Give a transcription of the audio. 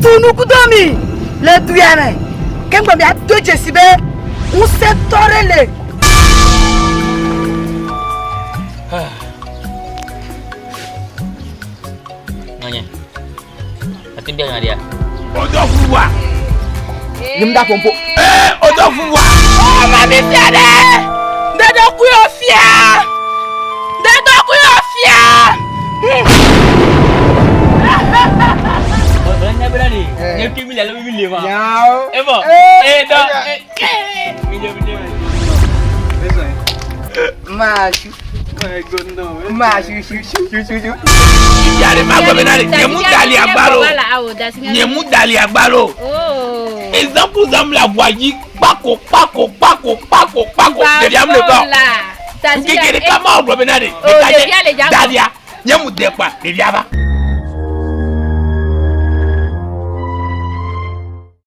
tunu kudomi le tuyane kemba mi adoje sibe un settore le nanya atin dia dengan dia odo fuwa nimda pompo odo fuwa ma mi fiade dedo ku yo fia berani nyeki milih lebih milih mah nyao ebo dok milih mashu mashu ijare mago benari nyemu dali agbaro exemple zam la voyi pako de diam le ba ngikere kama ogbo benari dalia nyemu depa de diaba